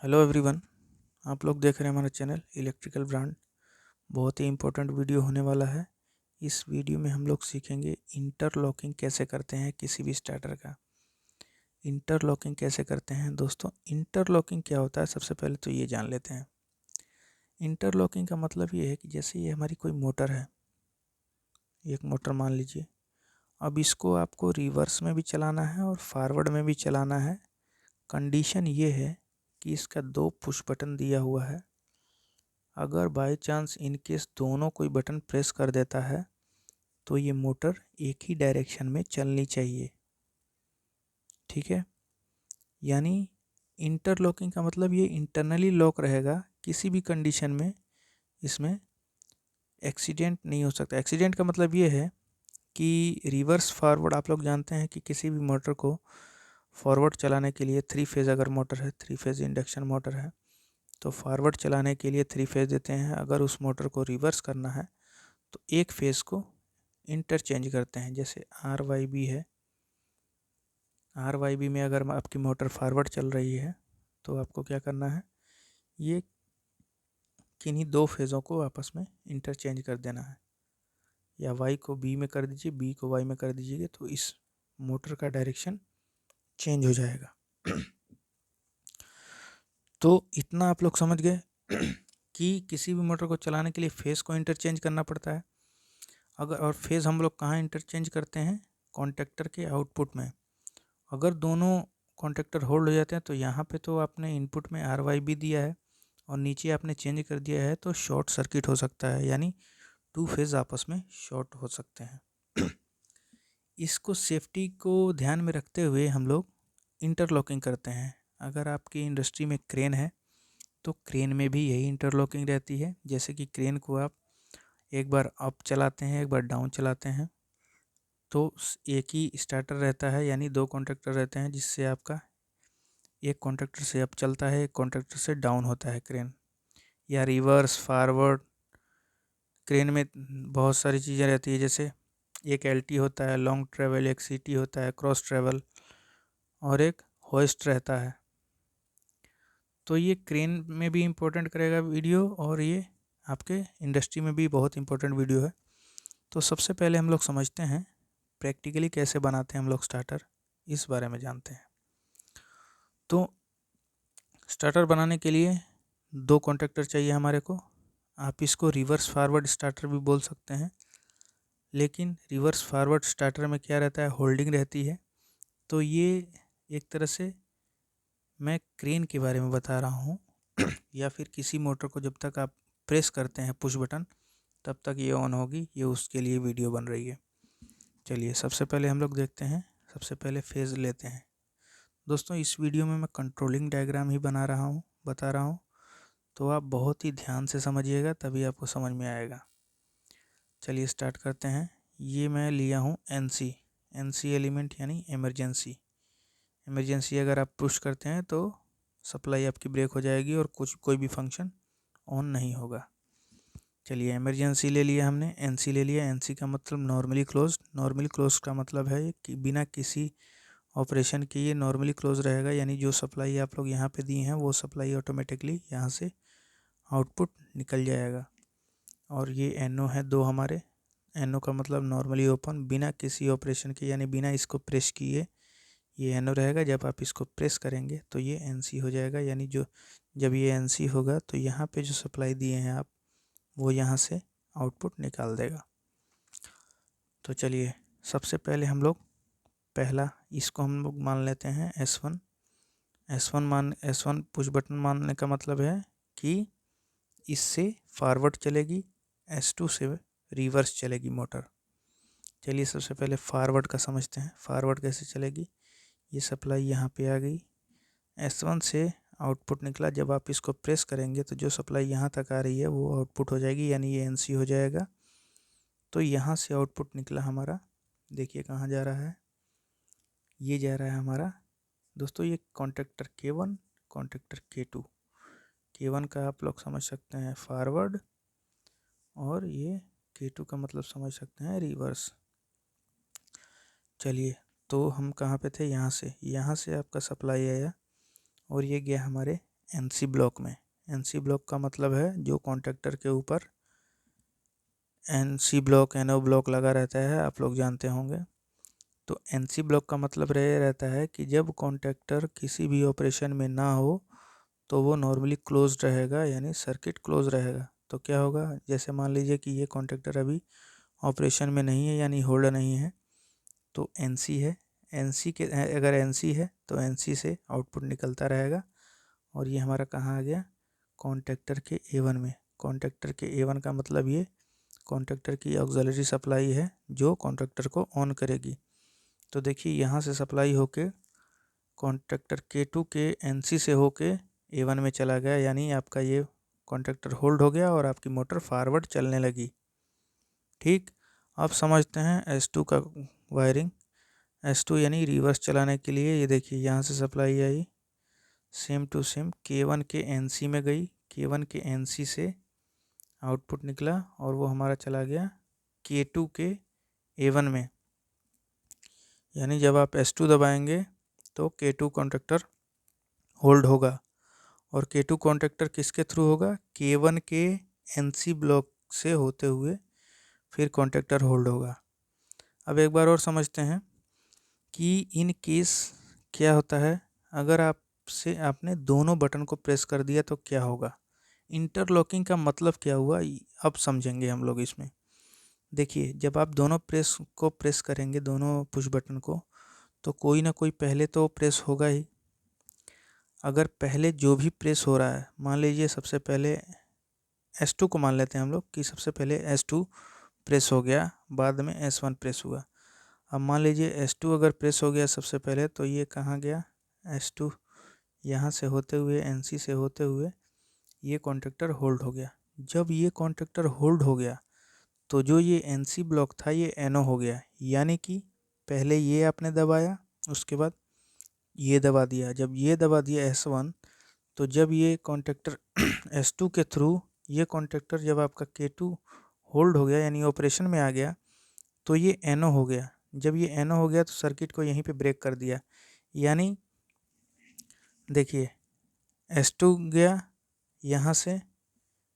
Hello everyone. आप लोग देख रहे हैं हमारा चैनल इलेक्ट्रिकल ब्रांड। बहुत ही इम्पोर्टेंट वीडियो होने वाला है। इस वीडियो में हम लोग सीखेंगे इंटरलॉकिंग कैसे करते हैं किसी भी स्टार्टर का। इंटरलॉकिंग कैसे करते हैं दोस्तों, इंटरलॉकिंग क्या होता है सबसे पहले तो ये जान लेते हैं। इंटरलॉकिंग का मतलब ये है कि जैसे ये हमारी कोई मोटर है, एक मोटर मान लीजिए। अब इसको आपको रिवर्स में भी चलाना है और फॉरवर्ड में भी चलाना है। कंडीशन ये है कि इसका 2 पुश बटन दिया हुआ है। अगर बाय चांस इन केस दोनों कोई बटन प्रेस कर देता है तो ये मोटर एक ही डायरेक्शन में चलनी चाहिए। ठीक है, यानी इंटरलॉकिंग का मतलब ये इंटरनली लॉक रहेगा, किसी भी कंडीशन में इसमें एक्सीडेंट नहीं हो सकता। एक्सीडेंट का मतलब ये है कि रिवर्स फॉरवर्ड, आप लोग जानते हैं कि किसी भी मोटर को फॉरवर्ड चलाने के लिए 3 फेज़, अगर मोटर है 3 फेज़ इंडक्शन मोटर है तो फॉरवर्ड चलाने के लिए 3 फेज़ देते हैं। अगर उस मोटर को रिवर्स करना है तो एक फेज़ को इंटरचेंज करते हैं। जैसे RYB है, RYB में अगर आपकी मोटर फॉरवर्ड चल रही है तो आपको क्या करना है, ये किन्हीं 2 फेज़ों को आपस में इंटरचेंज कर देना है। या Y को B में कर दीजिए, B को Y में कर दीजिए, तो इस मोटर का डायरेक्शन चेंज हो जाएगा। तो इतना आप लोग समझ गए कि किसी भी मोटर को चलाने के लिए फेज़ को इंटरचेंज करना पड़ता है। अगर और फेज़ हम लोग कहाँ इंटरचेंज करते हैं, कॉन्टेक्टर के आउटपुट में। अगर दोनों कॉन्टेक्टर होल्ड हो जाते हैं तो यहाँ पे तो आपने इनपुट में RYB दिया है और नीचे आपने चेंज कर दिया है, तो शॉर्ट सर्किट हो सकता है, यानी 2 फेज़ आपस में शॉर्ट हो सकते हैं। इसको सेफ्टी को ध्यान में रखते हुए हम लोग इंटरलॉकिंग करते हैं। अगर आपकी इंडस्ट्री में क्रेन है तो क्रेन में भी यही इंटरलॉकिंग रहती है। जैसे कि क्रेन को आप एक बार अप चलाते हैं, एक बार डाउन चलाते हैं, तो एक ही स्टार्टर रहता है, यानी 2 कॉन्टेक्टर रहते हैं, जिससे आपका एक कॉन्ट्रैक्टर से अप चलता है, एक कॉन्ट्रैक्टर से डाउन होता है क्रेन। या रिवर्स फॉरवर्ड, क्रेन में बहुत सारी चीज़ें रहती है। जैसे एक LT होता है लॉन्ग ट्रेवल, एक CT होता है क्रॉस ट्रेवल, और एक होइस्ट रहता है। तो ये क्रेन में भी इम्पोर्टेंट करेगा वीडियो, और ये आपके इंडस्ट्री में भी बहुत इम्पोर्टेंट वीडियो है। तो सबसे पहले हम लोग समझते हैं प्रैक्टिकली कैसे बनाते हैं हम लोग स्टार्टर, इस बारे में जानते हैं। तो स्टार्टर बनाने के लिए 2 कॉन्टैक्टर चाहिए हमारे को। आप इसको रिवर्स फॉरवर्ड स्टार्टर भी बोल सकते हैं, लेकिन रिवर्स फॉरवर्ड स्टार्टर में क्या रहता है, होल्डिंग रहती है। तो ये एक तरह से मैं क्रेन के बारे में बता रहा हूँ। या फिर किसी मोटर को जब तक आप प्रेस करते हैं पुश बटन, तब तक ये ऑन होगी, ये उसके लिए वीडियो बन रही है। चलिए सबसे पहले हम लोग देखते हैं। सबसे पहले फेज़ लेते हैं। दोस्तों इस वीडियो में मैं कंट्रोलिंग डायग्राम ही बता रहा हूँ, तो आप बहुत ही ध्यान से समझिएगा, तभी आपको समझ में आएगा। चलिए स्टार्ट करते हैं। ये मैं लिया हूँ NC एलिमेंट, यानी इमरजेंसी। अगर आप पुश करते हैं तो सप्लाई आपकी ब्रेक हो जाएगी और कोई भी फंक्शन ऑन नहीं होगा। चलिए इमरजेंसी ले लिया हमने, NC ले लिया। NC का मतलब नॉर्मली क्लोज्ड। नॉर्मली क्लोज का मतलब है कि बिना किसी ऑपरेशन के ये नॉर्मली क्लोज रहेगा, यानी जो सप्लाई आप लोग यहाँ पे दी हैं वो सप्लाई ऑटोमेटिकली यहाँ से आउटपुट निकल जाएगा। और ये NO है 2 हमारे। NO का मतलब नॉर्मली ओपन, बिना किसी ऑपरेशन के, यानी बिना इसको प्रेस किए ये NO रहेगा। जब आप इसको प्रेस करेंगे तो ये NC हो जाएगा, यानी जब ये NC होगा तो यहाँ पे जो सप्लाई दिए हैं आप, वो यहाँ से आउटपुट निकाल देगा। तो चलिए सबसे पहले हम लोग पहला इसको हम लोग मान लेते हैं S1। S1 पुश बटन मानने का मतलब है कि इससे फॉरवर्ड चलेगी, S2 से रिवर्स चलेगी मोटर। चलिए सबसे पहले फॉरवर्ड का समझते हैं। फॉरवर्ड कैसे चलेगी, ये सप्लाई यहाँ पे आ गई, S1 से आउटपुट निकला। जब आप इसको प्रेस करेंगे तो जो सप्लाई यहाँ तक आ रही है वो आउटपुट हो जाएगी, यानी ये NC हो जाएगा। तो यहाँ से आउटपुट निकला हमारा, देखिए कहाँ जा रहा है, ये जा रहा है हमारा दोस्तों, ये contractor K1, contractor K2। K1 का आप लोग समझ सकते हैं फॉरवर्ड, और ये K2 का मतलब समझ सकते हैं रिवर्स। चलिए तो हम कहाँ पे थे, यहाँ से आपका सप्लाई आया और ये गया हमारे NC ब्लॉक में। NC ब्लॉक का मतलब है जो कॉन्टेक्टर के ऊपर NC ब्लॉक NO ब्लॉक लगा रहता है, आप लोग जानते होंगे। तो NC ब्लॉक का मतलब रहता है कि जब कॉन्टेक्टर किसी भी ऑपरेशन में ना हो तो वो नॉर्मली क्लोज्ड रहेगा, यानी सर्किट क्लोज रहेगा। तो क्या होगा, जैसे मान लीजिए कि ये कॉन्टेक्टर अभी ऑपरेशन में नहीं है यानी होल्ड नहीं है, तो NC है। NC के अगर NC है तो NC से आउटपुट निकलता रहेगा। और ये हमारा कहाँ आ गया, कॉन्टेक्टर के A1 में। कॉन्टेक्टर के A1 का मतलब ये कॉन्टेक्टर की ऑक्सिलरी सप्लाई है जो कॉन्टेक्टर को ऑन करेगी। तो देखिए यहाँ से सप्लाई होके कॉन्टेक्टर K2 के NC से होके A1 में चला गया, यानी आपका ये कॉन्टेक्टर होल्ड हो गया और आपकी मोटर फॉरवर्ड चलने लगी। ठीक, अब समझते हैं S2 का वायरिंग। S2 यानी रिवर्स चलाने के लिए ये देखिए यहाँ से सप्लाई आई, सेम टू सेम K1 के NC में गई, K1 के NC से आउटपुट निकला और वो हमारा चला गया K2 के A1 में। यानी जब आप S2 दबाएंगे तो K2 कॉन्टेक्टर होल्ड होगा। और K2 कॉन्टेक्टर किसके थ्रू होगा, K1 के NC ब्लॉक से होते हुए फिर कॉन्टेक्टर होल्ड होगा। अब एक बार और समझते हैं कि इन केस क्या होता है, अगर आपने दोनों बटन को प्रेस कर दिया तो क्या होगा। इंटरलॉकिंग का मतलब क्या हुआ, अब समझेंगे हम लोग इसमें। देखिए जब आप दोनों प्रेस करेंगे, दोनों पुश बटन को, तो कोई ना कोई पहले तो प्रेस होगा ही। अगर पहले जो भी प्रेस हो रहा है, मान लीजिए सबसे पहले S2 को मान लेते हैं हम लोग कि सबसे पहले S2 प्रेस हो गया, बाद में S1 प्रेस हुआ। अब मान लीजिए S2 अगर प्रेस हो गया सबसे पहले, तो ये कहाँ गया, S2 यहाँ से होते हुए NC से होते हुए ये कॉन्टेक्टर होल्ड हो गया। जब ये कॉन्टेक्टर होल्ड हो गया तो जो ये NC ब्लॉक था ये NO हो गया, यानी कि पहले ये आपने दबाया, उसके बाद ये दबा दिया। जब ये दबा दिया S1, तो जब ये कॉन्टेक्टर S2 के थ्रू ये कॉन्टेक्टर जब आपका K2 होल्ड हो गया यानी ऑपरेशन में आ गया, तो ये NO हो गया। जब ये NO हो गया तो सर्किट को यहीं पे ब्रेक कर दिया, यानी देखिए S2 गया यहाँ से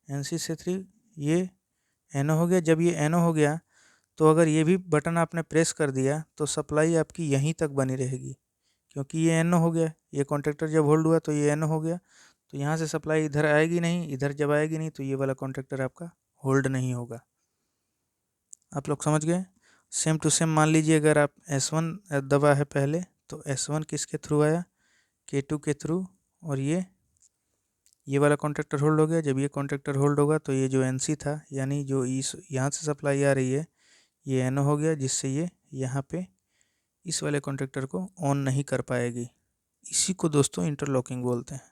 NC से 3, ये NO हो गया। जब ये NO हो गया तो अगर ये भी बटन आपने प्रेस कर दिया तो सप्लाई आपकी यहीं तक बनी रहेगी, क्योंकि ये NO हो गया। ये कॉन्टेक्टर जब होल्ड हुआ तो ये NO हो गया, तो यहाँ से सप्लाई इधर आएगी नहीं, इधर जब आएगी नहीं तो ये वाला कॉन्टेक्टर आपका होल्ड नहीं होगा। आप लोग समझ गए। सेम टू सेम मान लीजिए अगर आप S1 दबा है पहले, तो S1 किसके थ्रू आया, K2 के थ्रू, और ये वाला कॉन्टेक्टर होल्ड हो गया। जब ये कॉन्टेक्टर होल्ड होगा तो ये जो NC था, यानी जो इस यहाँ से सप्लाई आ रही है, ये NO हो गया, जिससे ये यहाँ पे इस वाले कॉन्टेक्टर को ऑन नहीं कर पाएगी। इसी को दोस्तों इंटरलॉकिंग बोलते हैं।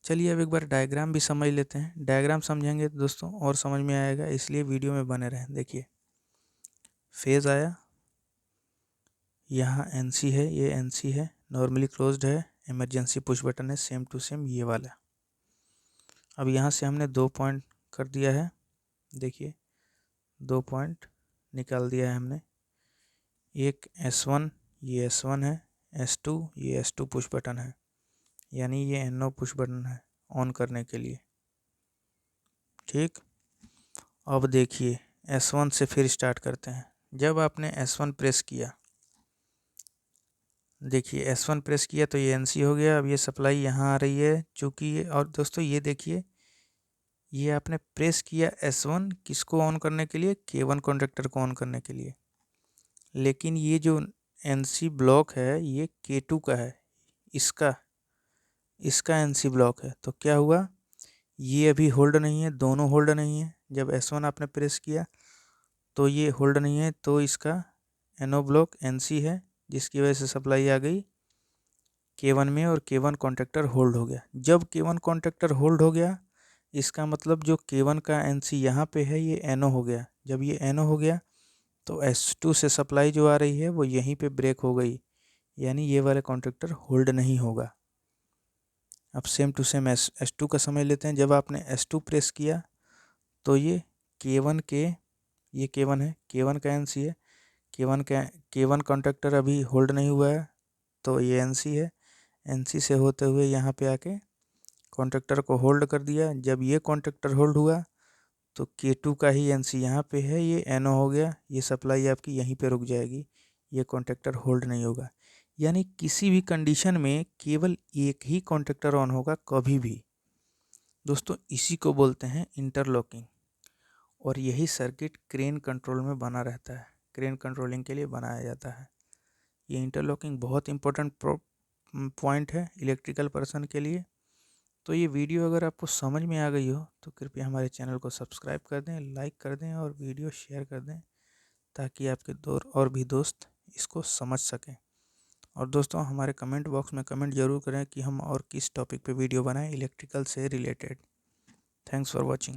चलिए अब एक बार डायग्राम भी समझ लेते हैं। डायग्राम समझेंगे तो दोस्तों और समझ में आएगा, इसलिए वीडियो में बने रहें। देखिए फेज़ आया, यहाँ NC है, ये NC है, नॉर्मली क्लोज्ड है, इमरजेंसी पुश बटन है, सेम टू सेम ये वाला। अब यहाँ से हमने 2 पॉइंट कर दिया है, देखिए 2 पॉइंट निकाल दिया है हमने। एक S1, ये S1 है, S2, ये S2 पुश बटन है, यानी ये NO पुश बटन है ऑन करने के लिए। ठीक, अब देखिए S1 से फिर स्टार्ट करते हैं। जब आपने S1 प्रेस किया, देखिए S1 प्रेस किया तो ये NC हो गया। अब ये सप्लाई यहाँ आ रही है, चूँकि ये, और दोस्तों ये देखिए ये आपने प्रेस किया S1 किसको ऑन करने के लिए, K1 कॉन्टेक्टर को ऑन करने के लिए, लेकिन ये जो NC ब्लॉक है ये K2 का है, इसका NC ब्लॉक है। तो क्या हुआ, ये अभी होल्ड नहीं है, दोनों होल्ड नहीं है। जब S1 आपने प्रेस किया तो ये होल्ड नहीं है, तो इसका NO ब्लॉक NC है, जिसकी वजह से सप्लाई आ गई K1 में और K1 कॉन्टेक्टर होल्ड हो गया। जब K1 कॉन्टेक्टर होल्ड हो गया, इसका मतलब जो K1 का NC यहाँ पे है ये NO हो गया। जब ये NO हो गया तो S2 से सप्लाई जो आ रही है वो यहीं पे ब्रेक हो गई, यानी ये वाले कॉन्टेक्टर होल्ड नहीं होगा। अब सेम टू सेम S2 का समझ लेते हैं। जब आपने S2 प्रेस किया तो ये K1 के, ये K1 है, K1 का NC है, K1 कॉन्टेक्टर अभी होल्ड नहीं हुआ है, तो ये NC है, NC से होते हुए यहाँ पे आके कॉन्ट्रैक्टर को होल्ड कर दिया। जब ये कॉन्ट्रैक्टर होल्ड हुआ तो K2 का ही NC यहाँ पे है, ये NO हो गया, ये सप्लाई आपकी यहीं पे रुक जाएगी, ये कॉन्ट्रैक्टर होल्ड नहीं होगा। यानी किसी भी कंडीशन में केवल एक ही कॉन्ट्रैक्टर ऑन होगा कभी भी। दोस्तों इसी को बोलते हैं इंटरलॉकिंग, और यही सर्किट क्रेन कंट्रोल में बना रहता है, क्रेन कंट्रोलिंग के लिए बनाया जाता है। ये इंटरलॉकिंग बहुत इंपॉर्टेंट पॉइंट है इलेक्ट्रिकल पर्सन के लिए। तो ये वीडियो अगर आपको समझ में आ गई हो तो कृपया हमारे चैनल को सब्सक्राइब कर दें, लाइक कर दें और वीडियो शेयर कर दें, ताकि आपके और भी दोस्त इसको समझ सकें। और दोस्तों हमारे कमेंट बॉक्स में कमेंट ज़रूर करें कि हम और किस टॉपिक पे वीडियो बनाएं इलेक्ट्रिकल से रिलेटेड। Thanks for watching.